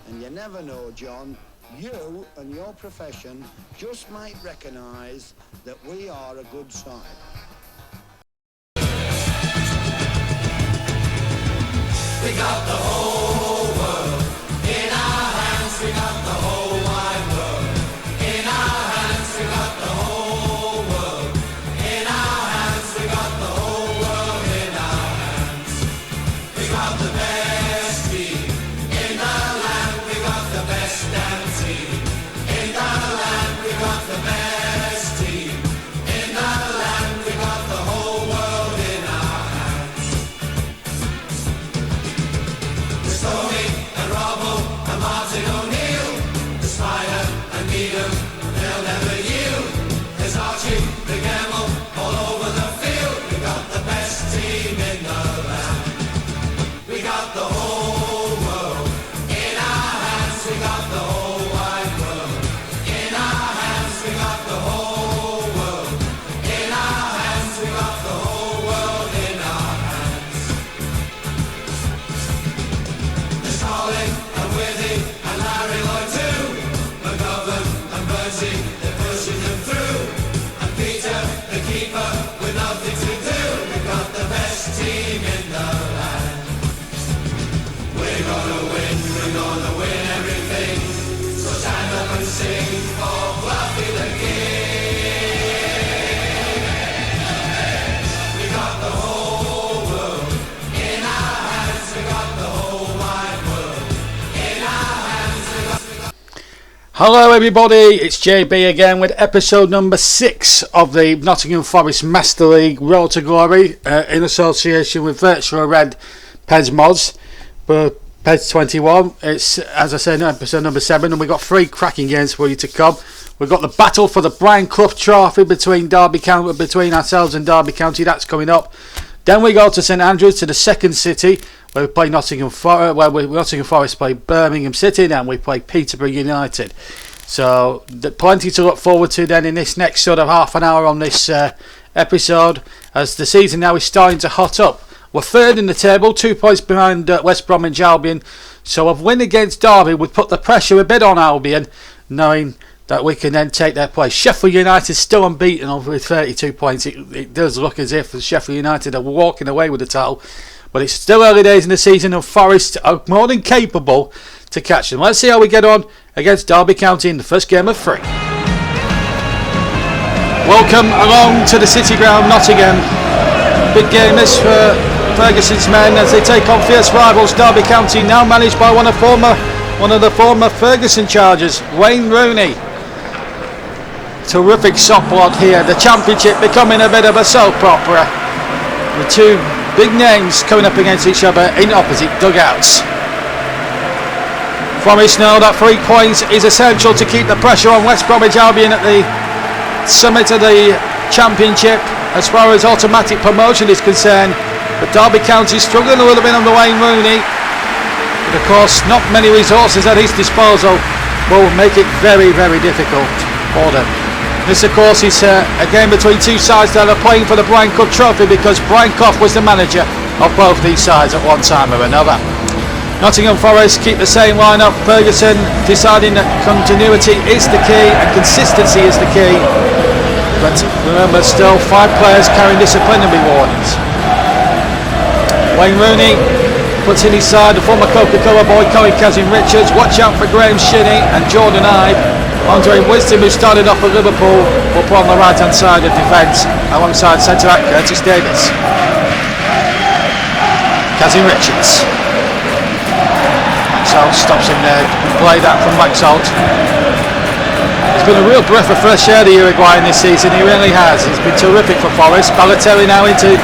And you never know, John, you and your profession just might recognise that we are a good side. We got the whole world in our hands. We got the whole wide world in our hands. We got the whole world in our hands. We got the whole world in our hands. We got the best team in the land. We got the best damn team in the land. We got the best team in the land. We got the whole world in our hands. Tony and Robbo and Martin O'Neill, the Spider and Needham, they'll never yield. There's Archie, the Gamble, all over the field. We got the best team in the land. We got the whole world in our hands. We got the whole wide world in our hands. We got the whole world in our hands. We got the whole world in our hands. Colin and Withy and Larry Lloyd too. McGovern and Bertie, they're pushing them through. And Peter, the keeper, with nothing to do. We got the best team in the land. We're gonna win everything. So stand up and sing for Fluffy the King. We got the whole world in our hands. We got the whole wide world. Hello everybody, it's JB again with episode number 6 of the Nottingham Forest Master League Road to Glory in association with Virtual Red Pez Mods for Pez 21. It's, as I said, episode number 7, and we've got 3 cracking games for you to come. We've got the battle for the Brian Clough Trophy between ourselves and Derby County. That's coming up. Then we go to St Andrews, to the second city, where we play Nottingham Forest play Birmingham City, then we play Peterborough United. So plenty to look forward to then in this next sort of half an hour on this episode, as the season now is starting to hot up. We're third in the table, 2 points behind West Bromwich Albion. So a win against Derby would put the pressure a bit on Albion, knowing that we can then take their place. Sheffield United still unbeaten with 32 points. It does look as if Sheffield United are walking away with the title, but it's still early days in the season, and Forest are more than capable to catch them. Let's see how we get on against Derby County in the first game of 3. Welcome along to the City Ground, Nottingham. Big game this for Ferguson's men as they take on fierce rivals Derby County, now managed by one of the former Ferguson chargers, Wayne Rooney. Terrific soft block here. The championship becoming a bit of a soap opera. The two big names coming up against each other in opposite dugouts. Forest know that 3 points is essential to keep the pressure on West Bromwich Albion at the summit of the championship as far as automatic promotion is concerned. But Derby County struggling a little bit under Wayne Rooney. But of course, not many resources at his disposal will make it very, very difficult for them. This, of course, is a game between two sides that are playing for the Brian Clough Trophy, because Brian Clough was the manager of both these sides at one time or another. Nottingham Forest keep the same lineup. Ferguson deciding that continuity is the key and consistency is the key. But remember, still 5 players carrying disciplinary warnings. Wayne Rooney puts in his side the former Coca-Cola boy Kazim Richards. Watch out for Graham Shinney and Jordan Ibe. Andre Wisdom, who started off at Liverpool, will play on the right hand side of defence alongside centre back Curtis Davis. Kazim Richards. Maxwell stops him there. Play that from Maxwell. He's been a real breath of fresh air, the Uruguayan, this season. He really has. He's been terrific for Forest. Balotelli now into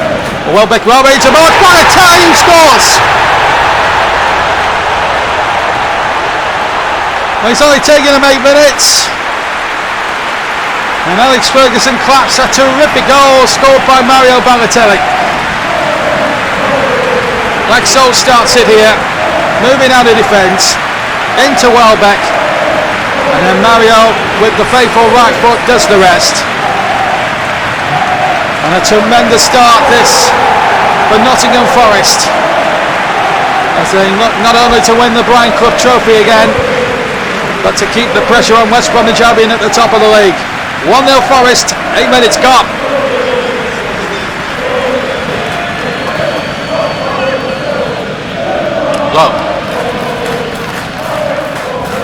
Welbeck. Welbeck into Mark. Balotelli scores! Well, it's only taken him 8 minutes. And Alex Ferguson claps a terrific goal scored by Mario Balotelli. Laxalt starts it here, moving out of defence, into Welbeck. And then Mario, with the faithful right foot, does the rest. And a tremendous start this for Nottingham Forest. as they look not only to win the Brian Clough Trophy again, but to keep the pressure on West Bromwich Albion at the top of the league. 1-0 Forest, 8 minutes gone. Low.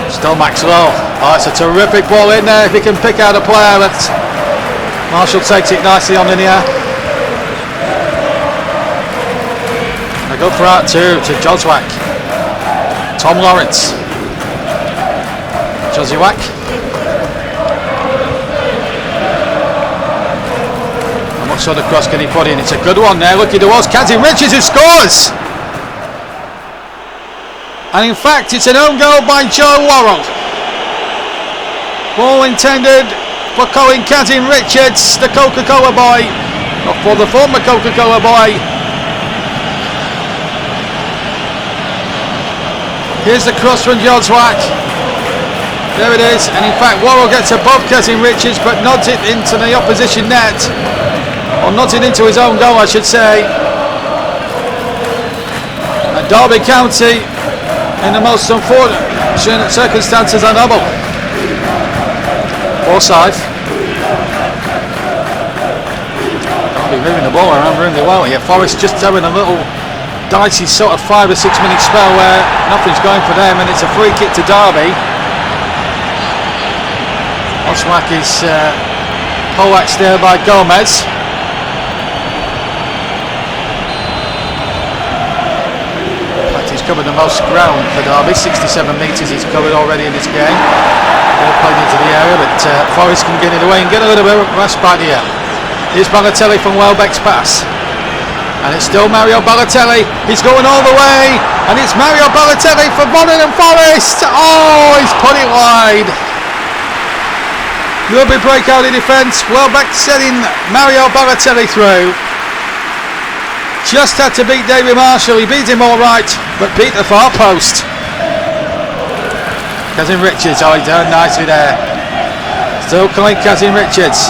Still Max Low. Oh, it's a terrific ball in there if he can pick out a player, but Marshall takes it nicely on in here. They go for out two to Joswack. Tom Lawrence. Joswack. And what sort of cross can he put in? It's a good one there. Looking towards Kazim Richards, who scores! And in fact, it's an own goal by Joe Worrell. Ball intended for Colin Kazim Richards, the Coca-Cola boy, or for the former Coca-Cola boy. Here's the cross from Joswack. There it is, and in fact Worrell gets above Kazim Richards but nods it into the opposition net, or nods it into his own goal, I should say. And Derby County, in the most unfortunate circumstances, are double. Forsyth. Can't be moving the ball around really well here. Forest just having a little dicey sort of 5 or 6 minute spell where nothing's going for them, and it's a free kick to Derby. Oswak is poleaxed there by Gomez. He's covered the most ground for Derby, 67 metres he's covered already in this game. They're played into the area, but Forest can get it away and get a little bit of respite here. Here's Balotelli from Welbeck's pass. And it's still Mario Balotelli. He's going all the way, and it's Mario Balotelli for Nottingham Forest. Oh, he's put it wide. Lovely breakout in defence. Welbeck setting Mario Balotelli through. Just had to beat David Marshall. He beat him all right, but beat the far post. Kazim Richards, oh, he done nicely there. Still calling Kazim Richards.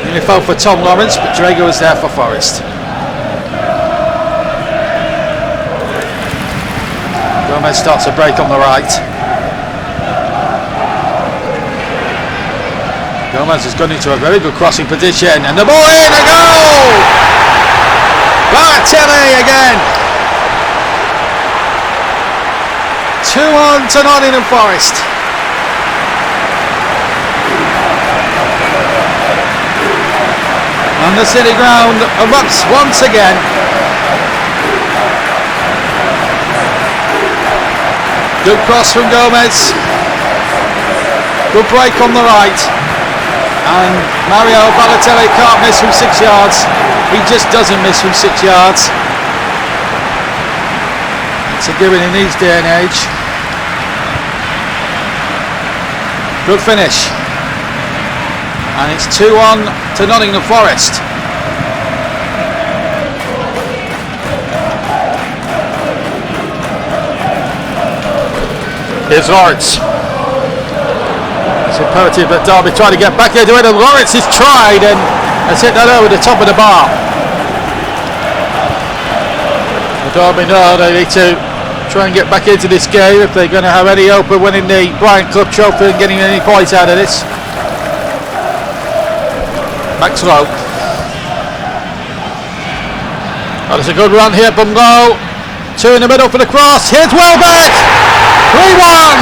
Nearly fell for Tom Lawrence, but Drager was there for Forest. Gomez starts a break on the right. Gomez has gone into a very good crossing position, and the ball in, a goal! Balotelli again. 2-1 to Nottingham Forest. And the City ground erupts once again. Good cross from Gomez. Good break on the right. And Mario Balotelli can't miss from 6 yards. He just doesn't miss from 6 yards. It's a given in these day and age. Good finish. And it's 2-1 to Nottingham Forest. Here's Lawrence. It's imperative that Derby try to get back into it, and Lawrence has tried and has hit that over the top of the bar. Derby know they need to try and get back into this game if they're going to have any hope of winning the Brian Clough Trophy and getting any points out of this. Max Lowe. Oh, there's a good run here from Lowe. 2 in the middle for the cross. Here's Welbeck. 3-1.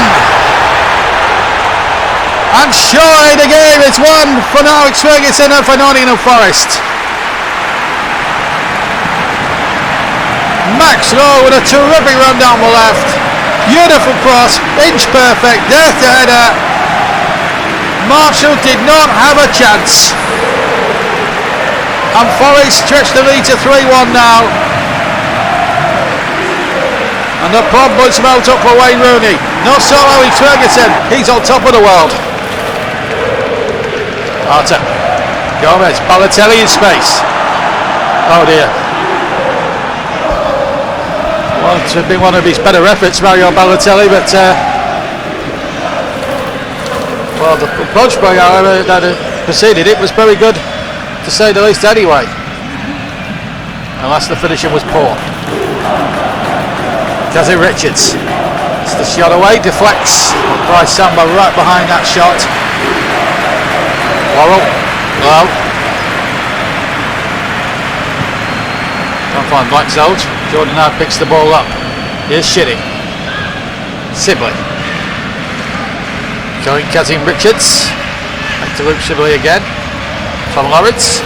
And surely the game is won for Alex Ferguson and for Nottingham Forest. Max Lowe with a terrific run down the left. Beautiful cross, inch perfect, there to header. Marshall did not have a chance. And Forest stretched the lead to 3-1 now. And the problems mount up for Wayne Rooney. Not so Alex Ferguson, he's on top of the world. Arter. Gomez, Balotelli in space. Oh dear. Well, it's been one of his better efforts, Mario Balotelli, but well, the approach by however that preceded it was very good, to say the least anyway. Unless the finishing was poor. Kazzy Richards. It's the shot away, deflects. Bryce Samba right behind that shot. Worrell, low. Can't find Blackzold. Jordan now picks the ball up. Here's Shitty. Sibley. Showing Kazzy Richards. Back to Luke Sibley again. Tom Lawrence.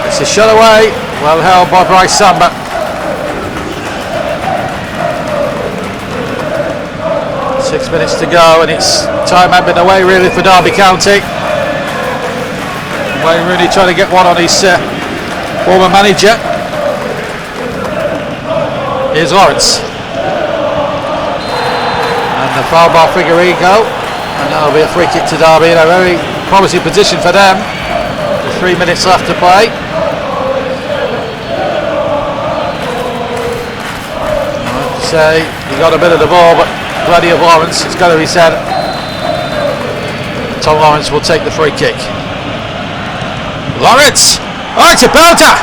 It's a shot away. Well held by Bryce Samba. Six minutes to go, and it's time had been away really for Derby County. Wayne Rooney trying to get one on his former manager. Here's Lawrence. And the foul ball Figueiredo. And that'll be a free kick to Derby in a very promising position for them. With 3 minutes left to play. I'd say he got a bit of the ball, but plenty of Lawrence, it's got to be said. Tom Lawrence will take the free kick. Lawrence! Oh, it's a belter!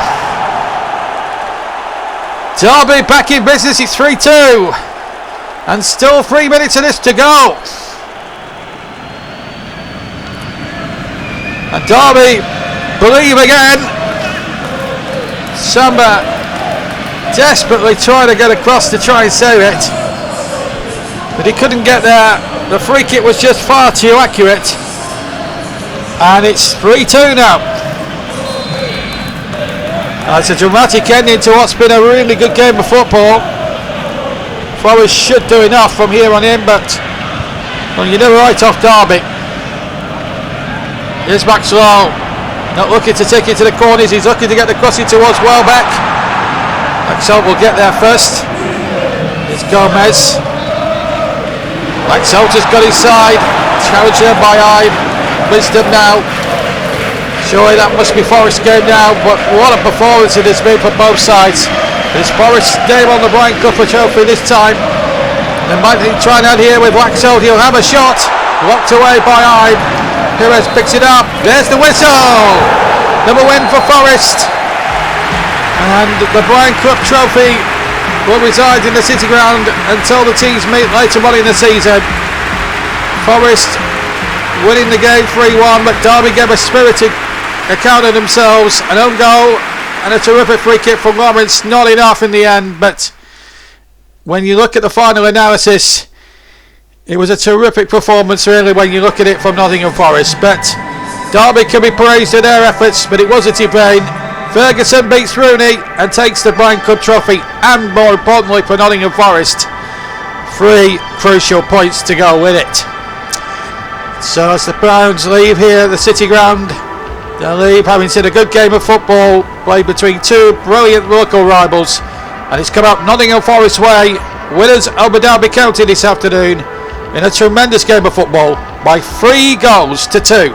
Derby back in business, it's 3-2. And still 3 minutes of this to go. And Derby believe again. Samba desperately trying to get across to try and save it. But he couldn't get there. The free kick was just far too accurate. And it's 3-2 now. It's a dramatic ending to what's been a really good game of football. Forest should do enough from here on in, but well, you never write off Derby. Here's Maxwell. Not looking to take it to the corners. He's looking to get the crossing towards Welbeck. Maxwell will get there first. It's Gomez. Maxwell just got inside. Challenged there by Ibe. Wisdom now. Surely that must be Forest's game now, but what a performance it has been for both sides. It's Forest's name on the Brian Clough trophy this time. They might try and add here with Waxold. He'll have a shot. Blocked away by Ibe. Perez picks it up. There's the whistle. Another win for Forest. And the Brian Clough trophy will reside in the City Ground until the teams meet later on in the season. Forest winning the game 3-1, but Derby gave a spirited account of themselves. An own goal and a terrific free kick from Lawrence, not enough in the end, but when you look at the final analysis, it was a terrific performance really when you look at it from Nottingham Forest. But Derby can be praised for their efforts, but it wasn't in vain. Ferguson beats Rooney and takes the Brian Clough trophy, and more importantly for Nottingham Forest, 3 crucial points to go with it. So as the Browns leave here at the City Ground, they'll leave having seen a good game of football played between 2 brilliant local rivals, and it's come up Nottingham Forest way, winners over Derby County this afternoon in a tremendous game of football by 3 goals to 2.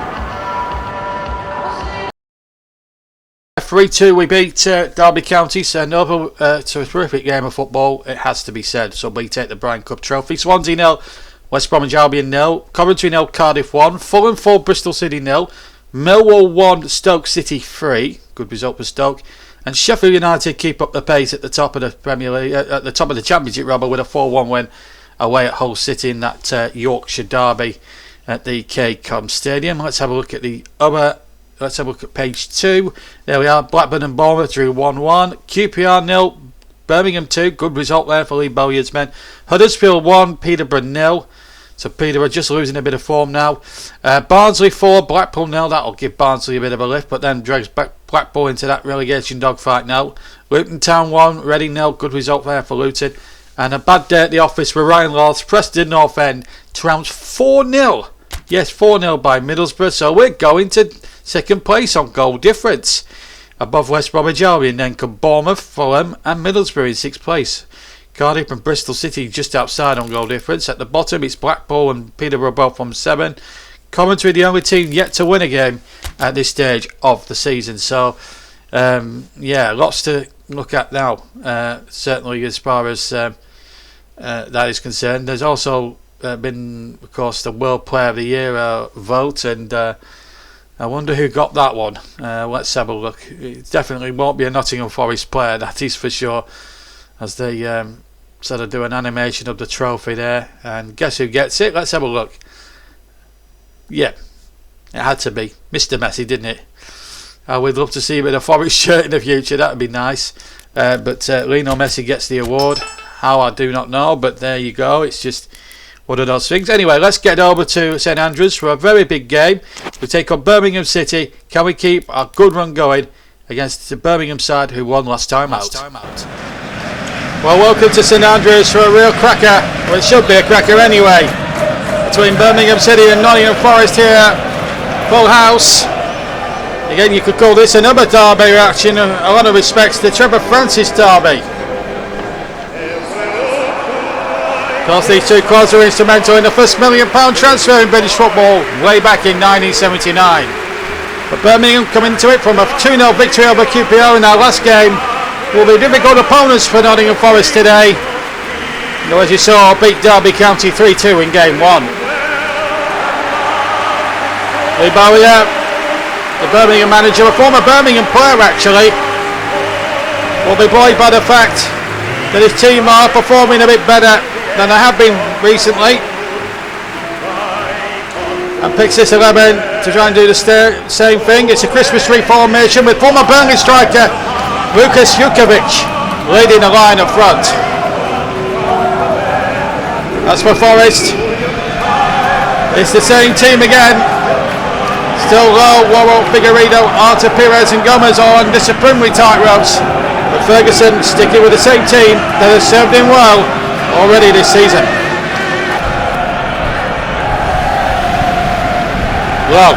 3-2 we beat Derby County, so another terrific game of football, it has to be said. So we take the Brian Clough trophy. Swansea 0, West Bromwich Albion 0, Coventry 0, Cardiff 1, Fulham 4, Bristol City 0, Millwall 1, Stoke City 3, good result for Stoke, and Sheffield United keep up the pace at the top of the Premier League, at the top of the Championship rather, with a 4-1 win away at Hull City in that Yorkshire derby at the KCOM Stadium. Let's have a look at the other. Let's have a look at page 2. There we are. Blackburn and Bournemouth drew 1-1. QPR 0, Birmingham 2. Good result there for Lee Bowyer's men. Huddersfield 1, Peterborough 0. So Peterborough just losing a bit of form now. Barnsley 4, Blackpool 0. That'll give Barnsley a bit of a lift, but then drags back Blackpool into that relegation dogfight now. Luton Town 1, Reading 0. Good result there for Luton. And a bad day at the office for Ryan Lawes. Preston North End trounced 4-0. Yes, 4-0 by Middlesbrough. So we're going to second place on goal difference. Above West Bromwich Albion then come Bournemouth, Fulham and Middlesbrough in 6th place. Cardiff and Bristol City just outside on goal difference. At the bottom it's Blackpool and Peterborough both from 7. Coventry the only team yet to win a game at this stage of the season. So yeah, lots to look at now, certainly as far as that is concerned. There's also been, of course, the World Player of the Year vote, and I wonder who got that one. Let's have a look. It definitely won't be a Nottingham Forest player, that is for sure, as they sort of do an animation of the trophy there, and guess who gets it? Let's have a look. Yeah, it had to be Mr. Messi, didn't it? We'd love to see him in a Forest shirt in the future. That would be nice. But Lionel Messi gets the award. How, I do not know, but there you go. It's just one of those things. Anyway, let's get over to St Andrews for a very big game. We take on Birmingham City. Can we keep our good run going against the Birmingham side who won last time out? Well, welcome to St Andrews for a real cracker. Well, it should be a cracker anyway. Between Birmingham City and Nottingham Forest here. Full house. Again, you could call this another derby reaction in a lot of respects, the Trevor Francis derby. Of course, these two clubs were instrumental in the first £1 million transfer in British football way back in 1979. But Birmingham come into it from a 2-0 victory over QPR in our last game. Will be difficult opponents for Nottingham Forest today. Though, as you saw, beat Derby County 3-2 in game 1. Lee Bowyer, the Birmingham manager, a former Birmingham player actually, will be buoyed by the fact that his team are performing a bit better than they have been recently, and picks this 11 to try and do the same thing. It's a Christmas tree formation with former Burnley striker Lukas Jukovic leading the line up front. As for Forest, it's the same team again. Still low, Worrell, Figueiredo, Arta, Pires and Gomez are on disciplinary tightropes, but Ferguson sticking with the same team that has served him well already this season. Low.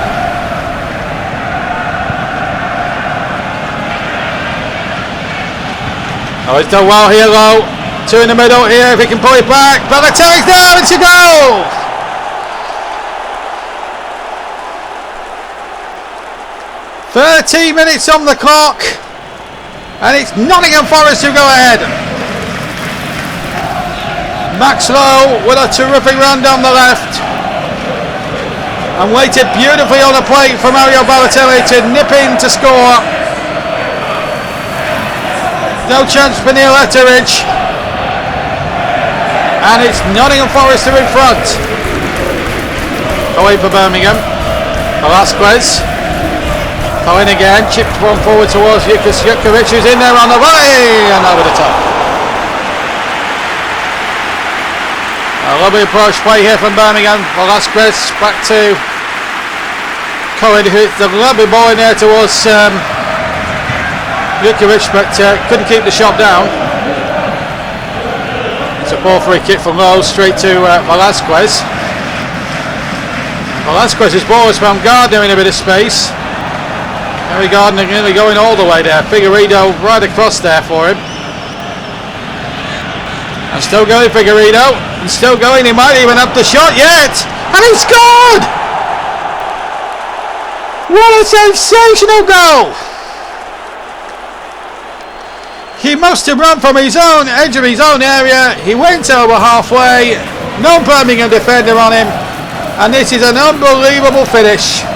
Oh, he's done well here, Low. Two in the middle here, if he can pull it back. Balotelli's there, it's a goal! 30 minutes on the clock, and it's Nottingham Forest who go ahead. Max Lowe with a terrific run down the left, and waited beautifully on the plate for Mario Balotelli to nip in to score. No chance for Neil Etheridge, and it's Nottingham Forest who are in front. Away for Birmingham. Velasquez. Going again, chipped one forward towards Lukas Jukovic, who's in there on the way and over the top. A lovely approach play here from Birmingham. Velasquez back to Cohen, who hit the lovely ball in there towards Jukovic, but couldn't keep the shot down. It's a ball free kick from Lowe straight to Velasquez. Velasquez's ball has found Gardner in a bit of space. Henry Gardner nearly going all the way there. Figueiredo right across there for him. And still going Figueiredo. And still going. He might even have the shot yet. And he scored! What a sensational goal! He must have run from his own edge of his own area. He went over halfway. No Birmingham defender on him. And this is an unbelievable finish.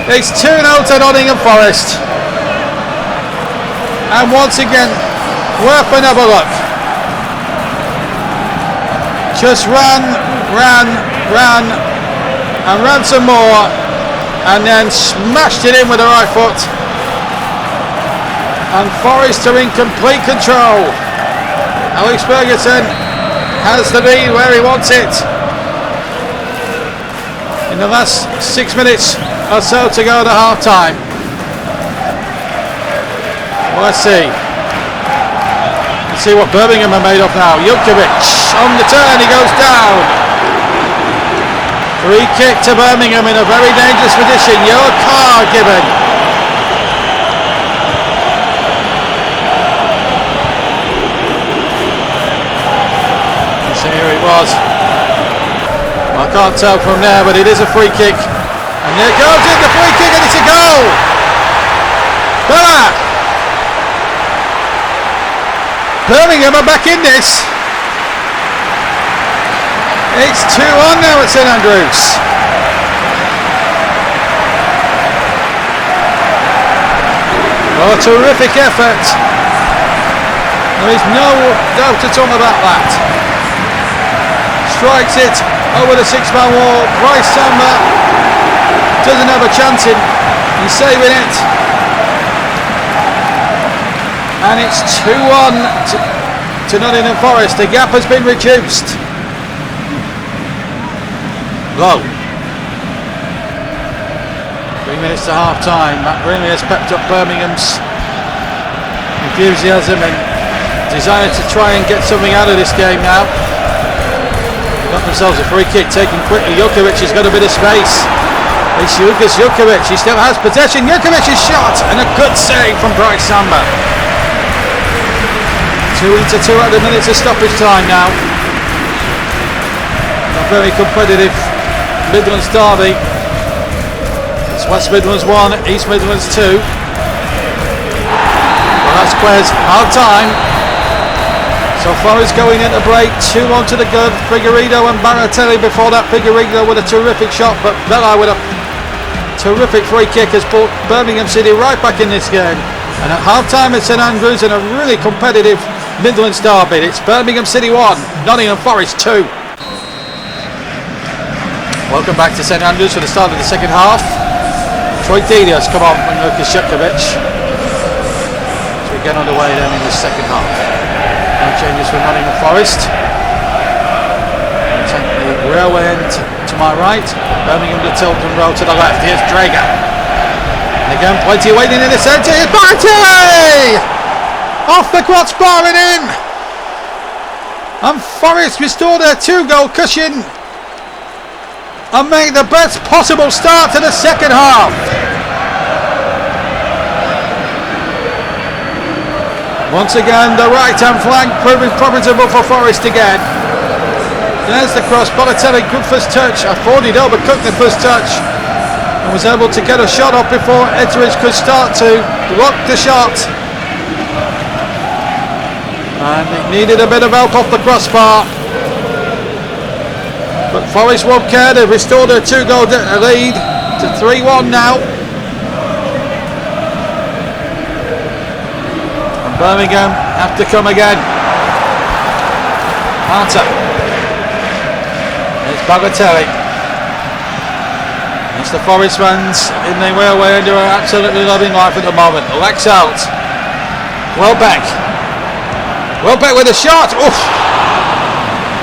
It's 2-0 to Nottingham Forest. And once again, worth another look. Just ran, and ran some more, and then smashed it in with the right foot. And Forest are in complete control. Alex Ferguson has the lead where he wants it. In the last 6 minutes or so to go to half time. Well, let's see what Birmingham are made of now. Jukovic on the turn, he goes down. Free kick to Birmingham in a very dangerous position. Yellow card given. So here it was. I can't tell from there, but it is a free kick. And there goes in the free kick, and it's a goal! Bella! Birmingham are back in this. It's 2-1 now at St Andrews. Well, a terrific effort There is no doubt at all about that. Strikes it over the 6-man wall. Bryce Samba doesn't have a chance in. He's saving it. And it's 2-1 to Nottingham Forest. The gap has been reduced. Low. 3 minutes to half time. Matt Rooney has pepped up Birmingham's enthusiasm and desire to try and get something out of this game now. They've got themselves a free kick taken quickly. Jukovic has got a bit of space. It's Lukas Jukovic. He still has possession. Jukovic's shot and a good save from Bryce Samba. 2 into 2 at the minutes of stoppage time now. A very competitive Midlands derby. It's West Midlands 1, East Midlands 2. Well, that's Quez, hard time. So Forest going into break, 2-1 to the good. Figueiredo and Baratelli before that. Figueiredo with a terrific shot, but Bella with a terrific free kick has brought Birmingham City right back in this game. And at half time at St Andrews in a really competitive Midlands derby, it's Birmingham City 1, Nottingham Forest 2. Welcome back to St Andrews for the start of the second half. Troy Deeney has come on from Lukas Jukovic. So we get underway then in the second half. No changes for Nottingham Forest. Take the railway end to my right. Birmingham to Tilton Road to the left. Here's Drager. And again, plenty waiting in the centre. Here's Barty! Off the crossbar and in. And Forest restore their 2-goal cushion and make the best possible start to the second half. Once again, the right-hand flank proving profitable for Forest again. There's the cross. Baratelli, good first touch. I thought he'd overcook the first touch and was able to get a shot off before Etheridge could start to block the shot. And it needed a bit of help off the crossbar. But Forest won't care. They've restored their 2-goal lead to 3-1 now. And Birmingham have to come again. Arter. It's Baratelli. It's the Forest fans in the railway end who are absolutely loving life at the moment. Lex out. Welbeck. Welbeck with a shot. Oof.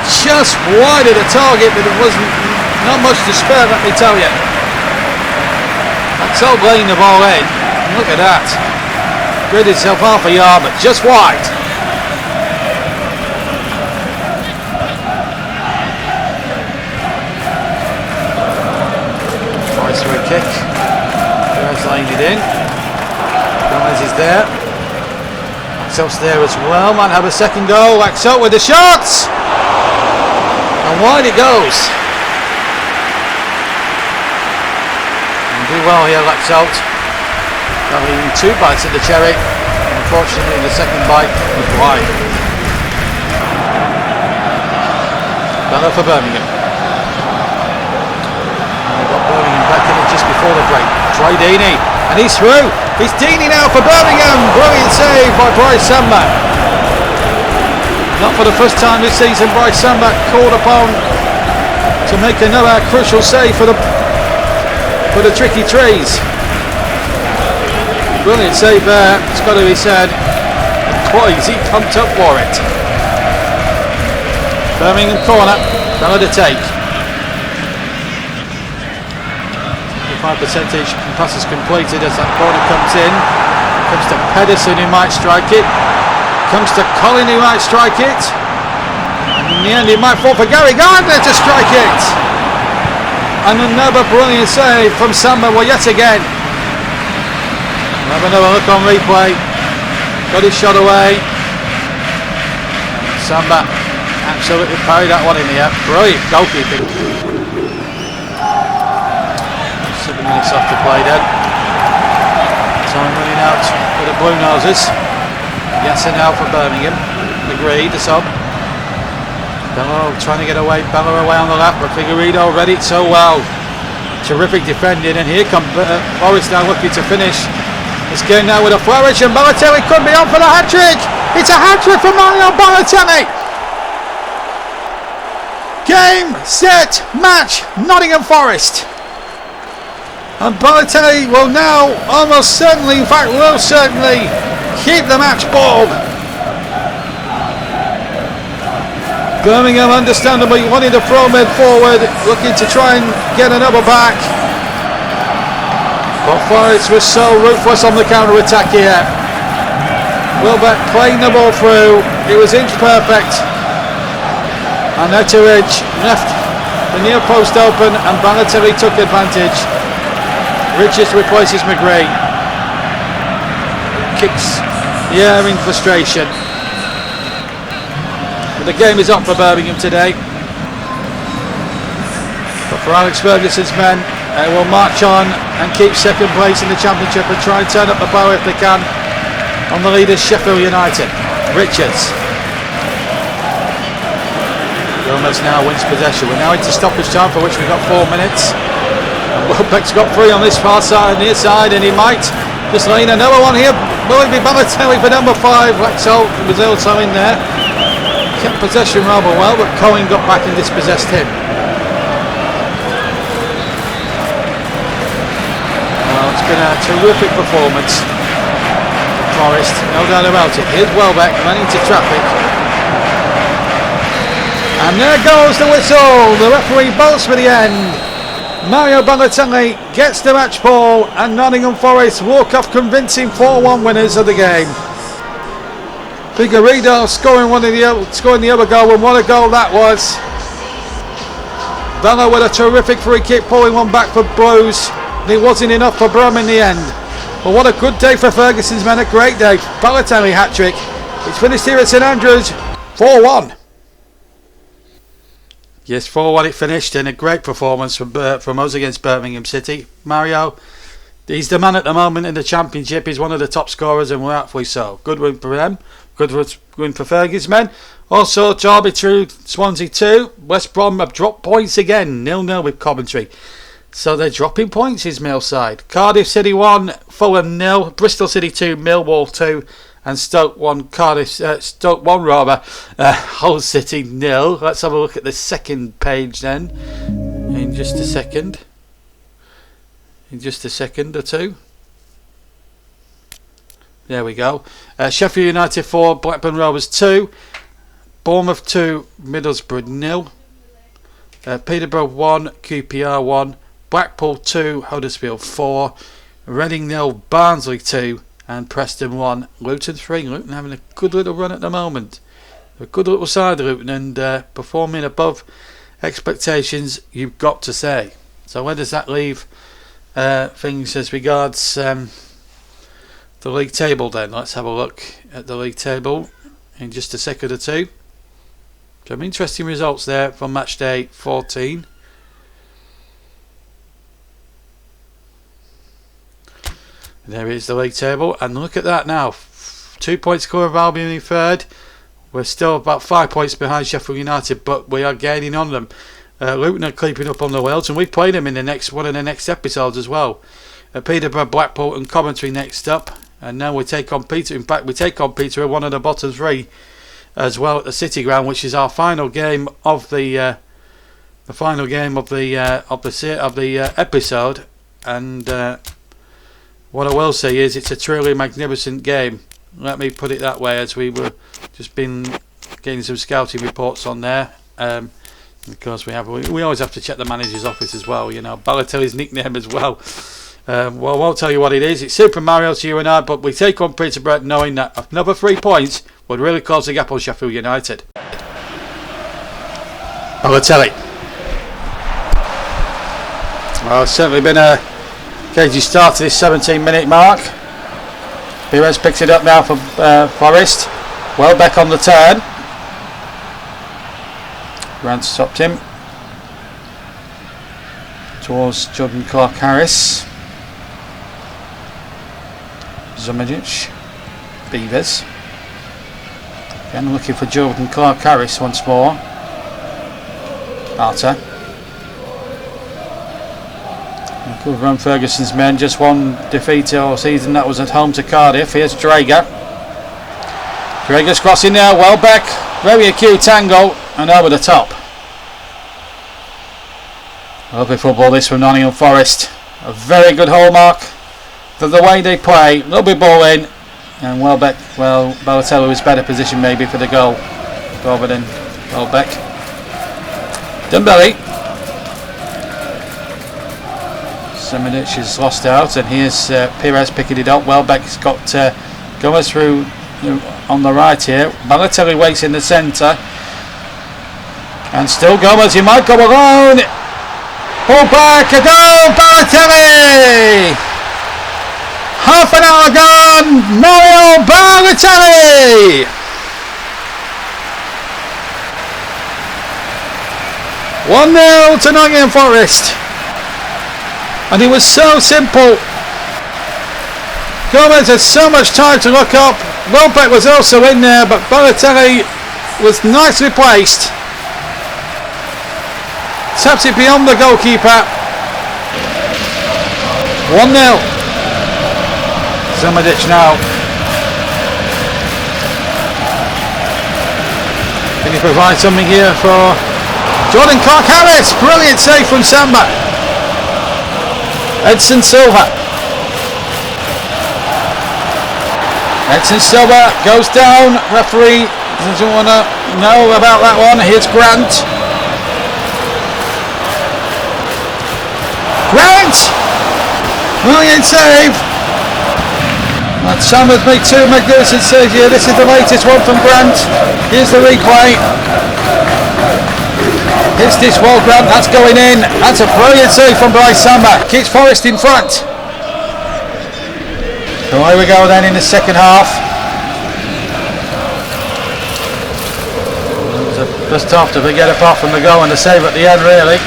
Just wide of the target, but it wasn't not much to spare, let me tell you. That's all laying the ball in. Look at that. Grid itself half a yard, but just wide. Nice free kick. Gomez laying it in. Gomez is there. Axel's there as well. Might have a second goal. Axel with the shots. And wide it goes. And do well here, Laxalt. Having 2 bites at the cherry. Unfortunately, the second bite was wide. Bella for Birmingham. And they've got Birmingham back in it just before the break. Troy Deeney. And he's through. It's Deeney now for Birmingham. Brilliant save by Bryce Samba. Not for the first time this season, Bryce Samba called upon to make another crucial save for the tricky trees. Brilliant save there, it's got to be said. Boy, is he pumped up for it. Birmingham corner, Bella to take. 75% passes completed as that corner comes in. Comes to Pedersen who might strike it. Comes to Colin who might strike it. And in the end it might fall for Gary Gardner to strike it. And another brilliant save from Samba yet again. We'll have another look on replay. Got his shot away. Samba absolutely parried that one in the air. Brilliant goalkeeping. 7 minutes off to play then. Time running out for the Blue Noses. Yasser now for Birmingham. Agreed, the sub. Bello trying to get away. Bello away on the left, but Figueiredo read it so well. Terrific defending, and here comes Forest now looking to finish this game now with a flourish, and Baratelli could be on for the hat-trick. It's a hat-trick for Mario Balotelli. Game, set, match, Nottingham Forest. And Balotelli will now almost certainly, in fact will certainly, keep the match ball. Birmingham understandably wanting to throw mid forward, looking to try and get another back. But Forest was so ruthless on the counter-attack here. Wilbeck playing the ball through, it was inch perfect. And Etheridge left the near post open and Balotelli took advantage. Richards replaces McGree. Kicks the air in frustration. But the game is up for Birmingham today. But for Alex Ferguson's men, they will march on and keep second place in the Championship and try and turn up the power if they can on the leaders Sheffield United. Richards. Gomez now wins possession. We're now into stoppage time, for which we've got 4 minutes. Welbeck's got 3 on this far side, near side, and he might just lay in another one here. Will it be Balotelli for number 5? Lexol was also in there. Kept possession rather well, but Cohen got back and dispossessed him. Well, it's been a terrific performance. Forest, no doubt about it. Here's Welbeck running into traffic. And there goes the whistle. The referee bolts for the end. Mario Balotelli gets the match ball and Nottingham Forest walk off convincing 4-1 winners of the game. Figueiredo scoring the other goal, and what a goal that was. Bella with a terrific free kick, pulling one back for Blues. It wasn't enough for Brum in the end. But what a good day for Ferguson's men, a great day. Balotelli hat-trick. It's finished here at St Andrews, 4-1. Yes, 4-1 it finished, and a great performance from us against Birmingham City. Mario, he's the man at the moment in the Championship. He's one of the top scorers, and rightfully so. Good win for them. Good win for Fergie's men. Also, Derby 2, Swansea 2. West Brom have dropped points again. 0-0 with Coventry. So they're dropping points, his Mill side. Cardiff City 1, Fulham 0. Bristol City 2, Millwall 2. And Stoke 1, Stoke 1 rather. Hull City 0. Let's have a look at the second page then. In just a second. In just a second or two. There we go. Sheffield United 4, Blackburn Rovers 2. Bournemouth 2, Middlesbrough 0. Peterborough 1, QPR 1. Blackpool 2, Huddersfield 4. Reading 0, Barnsley 2. And Preston 1, Luton 3. Luton having a good little run at the moment. A good little side, Luton, and performing above expectations, you've got to say. So where does that leave things as regards the league table then? Let's have a look at the league table in just a second or two. Some interesting results there from match day 14. There is the league table, and look at that now. 2 points clear of Albion in third. We're still about 5 points behind Sheffield United, but we are gaining on them. Luton are creeping up on the Wales, and we played them in the next one of the next episodes as well. Peterborough, Blackpool, and Coventry next up, and now we take on Peter. In fact, we take on Peterborough, one of the bottom 3, as well at the City Ground, which is our final game of the episode, and. What I will say is it's a truly magnificent game. Let me put it that way, as we were just been getting some scouting reports on there. Because we always have to check the manager's office as well. You know, Balotelli's nickname as well. Well, I won't tell you what it is. It's Super Mario to you and I, but we take on Peterborough knowing that another 3 points would really close the gap on Sheffield United. Balotelli. Well, it's certainly been a cagey start to this 17-minute mark. Perez picks it up now for Forest. Welbeck on the turn. Grant stopped him. Towards Jordan Clark-Harris. Zumajic. Beavers. Again looking for Jordan Clark-Harris once more. Arter. Good run, Ferguson's men. Just one defeat all season. That was at home to Cardiff. Here's Drager. Gregor's crossing now. Welbeck. Very acute angle and over the top. Lovely football this from Nottingham Forest. A very good hallmark of the way they play. Lovely ball in. And Welbeck, well, Balotelli was better position maybe for the goal. Rather than Welbeck. Dembele. Semidic is lost out, and here's Pires picking it up. Welbeck's got Gomez through on the right here. Balotelli waits in the centre. And still Gomez, he might go alone. Pull back, a goal, Balotelli! Half an hour gone, Mario Balotelli! "1-0 to Nottingham Forest." And it was so simple. Gomez had so much time to look up. Welbeck was also in there, but Balotelli was nicely placed. Taps it beyond the goalkeeper. 1-0. Semidic now. Can he provide something here for Jordan Clark-Harris? Brilliant save from Samba. Edson Silva. Edson Silva goes down. Referee doesn't want to know about that one. Here's Grant. Grant! Brilliant save. And Sam's made two magnificent saves here. This is the latest one from Grant. Here's the replay. Hits this wall, Grant. That's going in. That's a brilliant save from Bryce Samba. Keeps Forest in front. So here we go then in the second half. Just tough to get apart from the goal and the save at the end, really.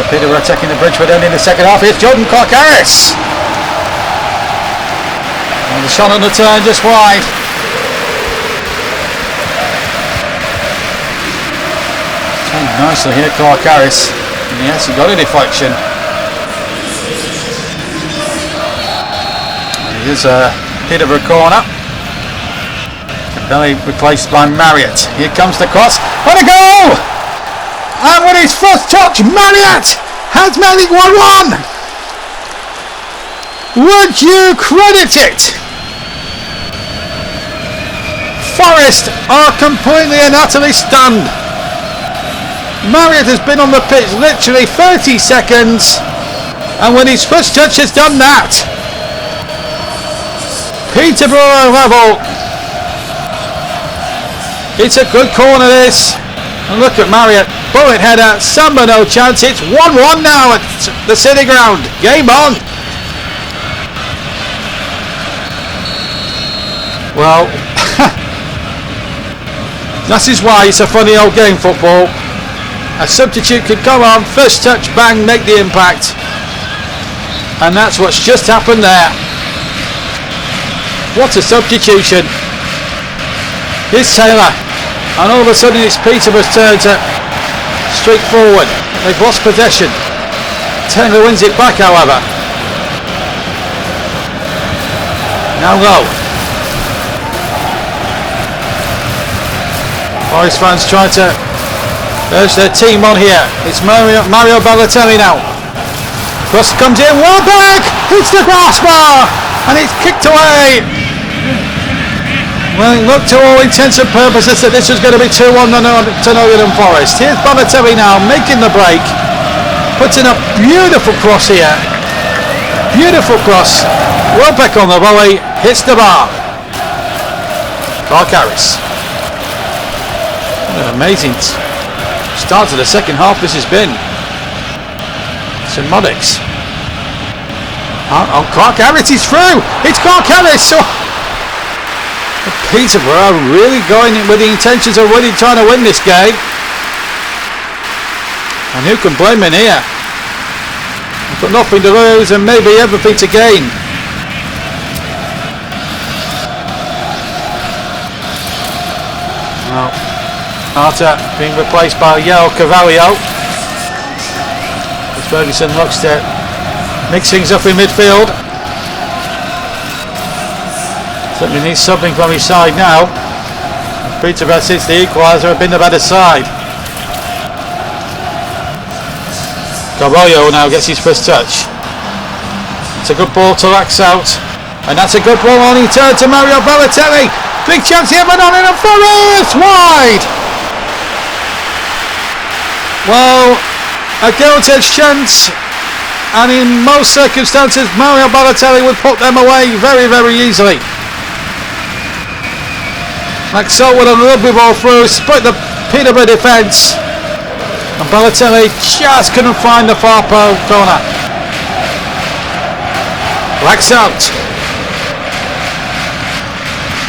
Peterborough attacking the Bridgeford end in the second half. Here's Jordan Clark-Harris. And the shot on the turn just wide. Turned nicely here, Clark-Harris. And yes, he got a deflection. And here's a Peterborough corner. Belly replaced by Marriott. Here comes the cross. What a goal! And with his first touch, Marriott has made it 1-1. Would you credit it? Forest are completely and utterly stunned. Marriott has been on the pitch literally 30 seconds, and with his first touch has done that. Peterborough level. It's a good corner, this. And look at Marriott. Bullet header, Samba no chance. It's 1-1 now at the City Ground. Game on. Well, that is why it's a funny old game, football. A substitute could come on, first touch, bang, make the impact. And that's what's just happened there. What a substitution. Here's Taylor. And all of a sudden it's Peterborough's turn to streak forward. They've lost possession. Taylor wins it back, however. Now low. Forest fans trying to urge their team on here. It's Mario Balotelli now. Cross comes in. Welbeck hits the crossbar and it's kicked away. Well, it looked to all intents and purposes that this was going to be 2-1 to Nottingham Forest. Here's Balotelli now making the break, putting a beautiful cross here. Beautiful cross. Welbeck on the volley, hits the bar. Clark-Harris. What an amazing start to the second half this has been. St Moddix. Oh, Clark-Harris is through. It's Clark-Harris. Peterborough really going in with the intentions of really trying to win this game. And who can blame him here? But nothing to lose and maybe everything to gain. Well, Arta being replaced by Yao Carvalho. As Ferguson looks to mix things up in midfield. Certainly needs something from his side now. Peterborough, since the equaliser, have been the better side. Carvalho now gets his first touch. It's a good ball to Laxalt. And that's a good ball on he turned to Mario Balotelli. Big chance here for Nottingham Forest. Wide. Well, a gilt-edged chance. And in most circumstances, Mario Balotelli would put them away very, very easily. Laxalt with a rugby ball through, split the Peterborough defence. And Balotelli just couldn't find the far corner. Laxalt.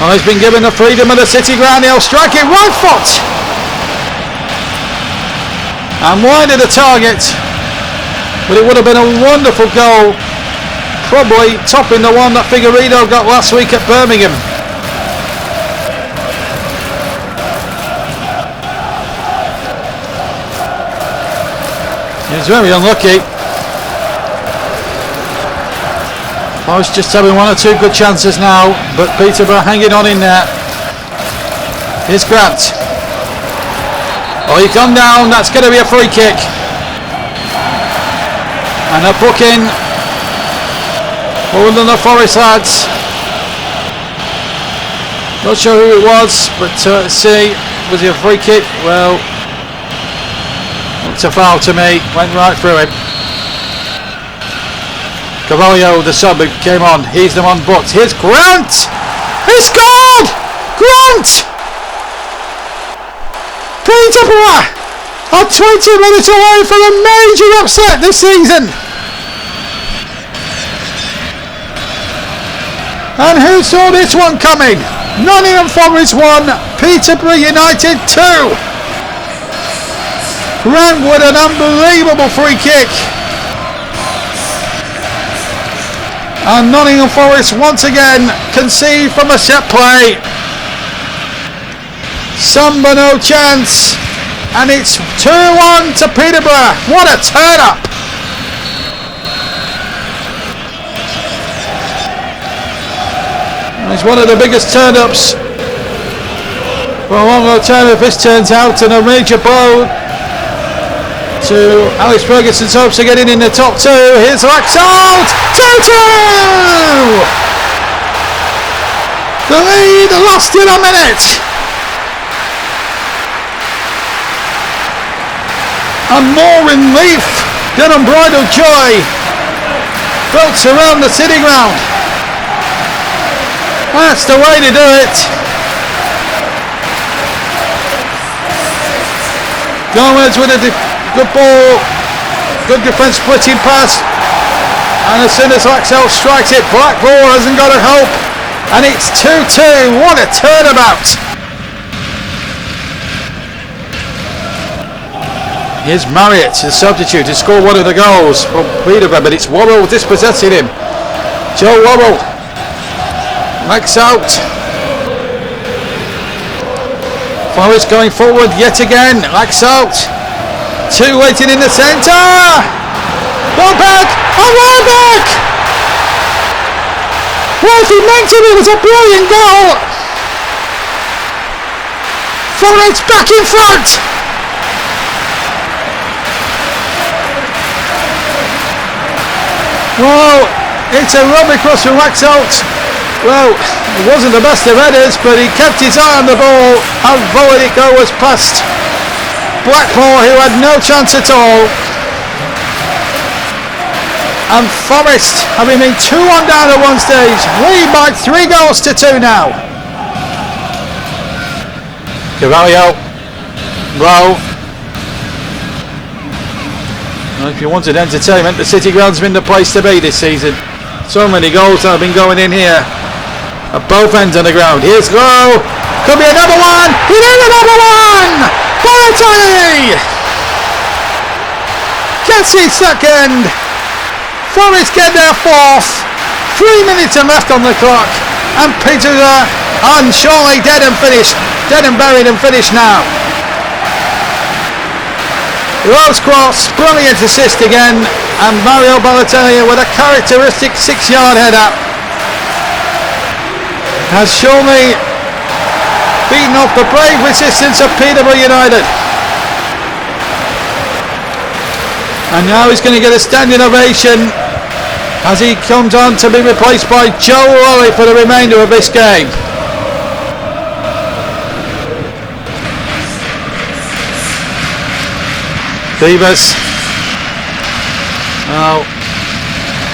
Well, he's been given the freedom of the City ground. He'll strike it right foot. And wide of the target. But it would have been a wonderful goal. Probably topping the one that Figueiredo got last week at Birmingham. He was very unlucky. Forest just having one or two good chances now, but Peterborough hanging on in there. Here's Grant. Oh, he's gone down. That's going to be a free kick. And a booking for the Forest lads. Not sure who it was, but let's see. Was it a free kick? Well, it's a foul to me. Went right through him. Carvalho, the sub, came on. He's the one booked. Here's Grant. He scored! Grant! Peterborough are 20 minutes away from a major upset this season. And who saw this one coming? Nottingham Forest 1, Peterborough United 2. Grant with an unbelievable free kick. And Nottingham Forest once again concede from a set play. Samba no chance. And it's 2-1 to Peterborough. What a turn up. It's one of the biggest turn ups for a long time if this turns out, and a major blow to Alex Ferguson's hopes of getting in the top two. Here's Laxalt. 2-2. The lead lost in a minute. And more relief than unbridled joy felt around the City ground. That's the way to do it. Gomez with a good ball, good defence splitting pass, and as soon as Laxalt strikes it, Blackball hasn't got a hope, and it's 2-2. What a turnabout. Here's Marriott, the substitute, to score one of the goals from Peterborough, but it's Worrell dispossessing him. Joe Worrell. Laxalt. Forest going forward yet again. Laxalt. Two waiting in the centre. Welbeck. And Welbeck. Well, if he meant it was a brilliant goal. Forest back in front. Well, it's a rub across from Laxalt. Well, it wasn't the best of headers, but he kept his eye on the ball and volleyed it goes past Blackmore, who had no chance at all. And Forest, having been 2-1 down at one stage, lead by 3-2 now. Carvalho, Rowe. Well, if you wanted entertainment, the City ground's been the place to be this season. So many goals that have been going in here at both ends of the ground. Here's Lowe. Could be another one. It is another one. Balotelli gets his second. Forest get their fourth. 3 minutes left on the clock, and Peterborough are surely dead and buried and finished now. Lowe's cross, brilliant assist again, and Mario Balotelli with a characteristic 6-yard header. has surely beaten off the brave resistance of Peterborough United. And now he's going to get a standing ovation as he comes on to be replaced by Joe Lorry for the remainder of this game. Beavers. Now,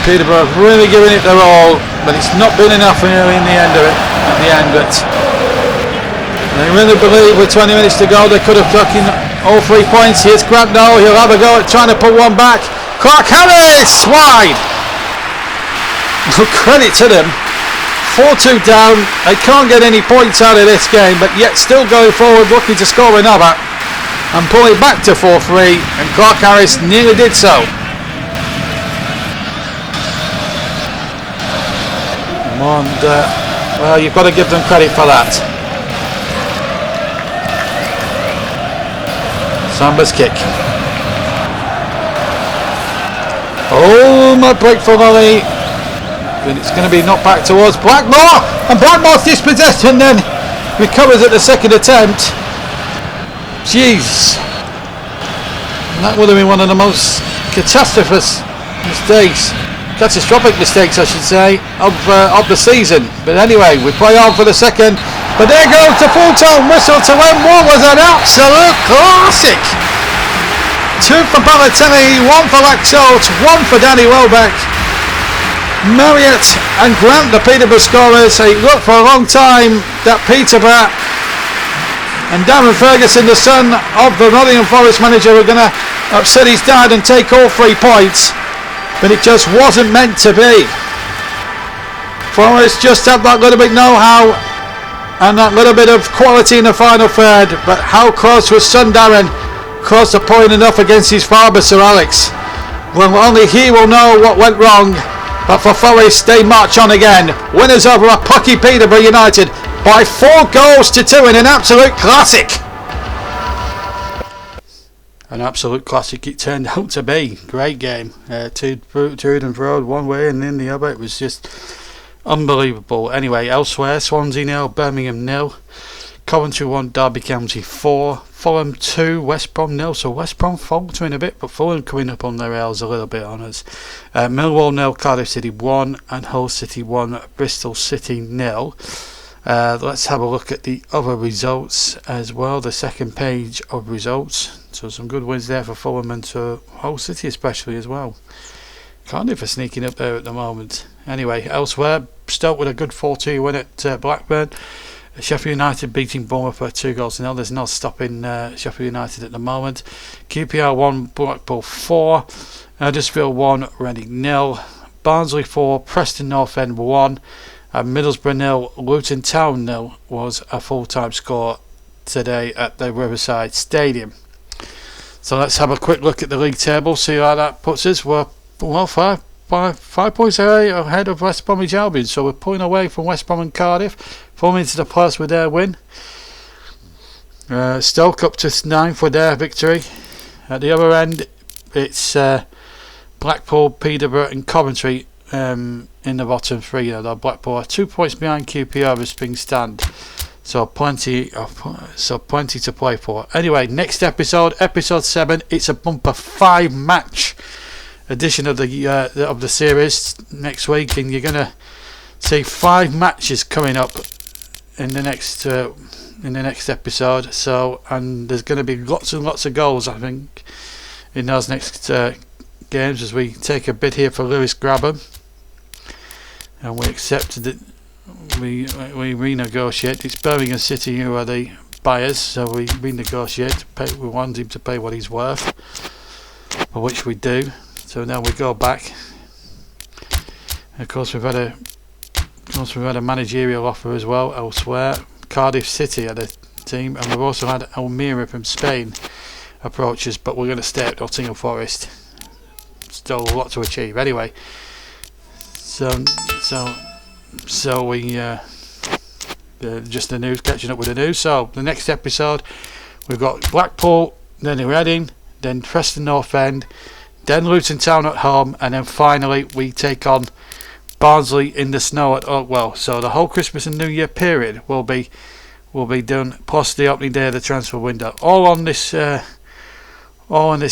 Peterborough really giving it their all, but it's not been enough really in the end of it. But they really believe with 20 minutes to go they could have taken all 3 points. Here's Grant now, he'll have a go at trying to put one back. Clark Harris wide. Credit to them. 4-2 down. They can't get any points out of this game, but yet still going forward looking to score another and pull it back to 4-3, and Clark Harris nearly did so. And well, you've got to give them credit for that. Samba's kick. Oh, my break for Lolly. And it's going to be knocked back towards Blackmore, and Blackmore's dispossessed and then recovers at the second attempt. Jeez, and that would have been one of the most catastrophic mistakes I should say of the season. But anyway, we play on for the second, but there goes the full-time whistle to end what was an absolute classic. 2 for Balotelli, 1 for Laxalt, 1 for Danny Welbeck. Marriott and Grant, the Peterborough scorers. It looked for a long time that Peterborough and Darren Ferguson, the son of the Nottingham Forest manager, were going to upset his dad and take all 3 points, but it just wasn't meant to be. Forest just had that little bit know-how and that little bit of quality in the final third, but how close was son Darren? Close to point enough against his father Sir Alex. Well, only he will know what went wrong, but for Forest they march on again, winners over a plucky Peterborough United by 4 goals to 2 in an absolute classic. An absolute classic it turned out to be. Great game. Two and fro, one way and in the other. It was just unbelievable. Anyway, elsewhere, Swansea 0, Birmingham 0, Coventry 1, Derby County 4, Fulham 2, West Brom 0. So West Brom faltering a bit, but Fulham coming up on their rails a little bit on us. Millwall 0, Cardiff City 1, and Hull City 1, Bristol City 0. Let's have a look at the other results as well, the second page of results. So some good wins there for Fulham and to Hull City especially as well. Cardiff are sneaking up there at the moment. Anyway, elsewhere, Stoke with a good 4-2 win at Blackburn. Sheffield United beating Bournemouth by 2-0. There's no stopping Sheffield United at the moment. QPR 1, Blackpool 4, Huddersfield 1, Reading 0, Barnsley 4, Preston North End 1, and Middlesbrough 0, Luton Town 0 was a full-time score today at the Riverside Stadium. So let's have a quick look at the league table, see how that puts us. We're 5 points ahead of West Bromwich Albion, so we're pulling away from West Brom and Cardiff, falling into the playoffs with their win. Stoke up to 9th with their victory. At the other end, it's Blackpool, Peterborough and Coventry in the bottom 3. Blackpool are 2 points behind QPR as things stand. So plenty to play for. Anyway, next episode 7. It's a bumper 5-match edition of the series next week, and you're gonna see 5 matches coming up in the next episode. So, and there's going to be lots and lots of goals, I think, in those next games as we take a bid here for Lewis Grabham, and we accept that we renegotiate. It's Birmingham City who are the buyers, so we renegotiate. We want him to pay what he's worth, for which we do. So now we go back. Of course, we've had a managerial offer as well elsewhere. Cardiff City are the team, and we've also had Almeria from Spain approach us, but we're going to stay at Nottingham Forest. Still a lot to achieve. Anyway, so we just the news, catching up with the news. So the next episode, we've got Blackpool, then Reading, then Preston North End, then Luton Town at home, and then finally we take on Barnsley in the snow at Oakwell. So the whole Christmas and New Year period will be done, plus the opening day of the transfer window. All on this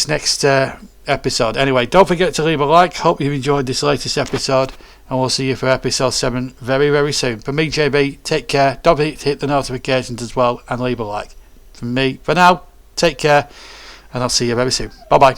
next episode. Anyway, don't forget to leave a like. Hope you've enjoyed this latest episode, and we'll see you for episode 7 very, very soon. For me, JB, take care. Don't forget to hit the notifications as well and leave a like. From me, for now, take care, and I'll see you very soon. Bye bye.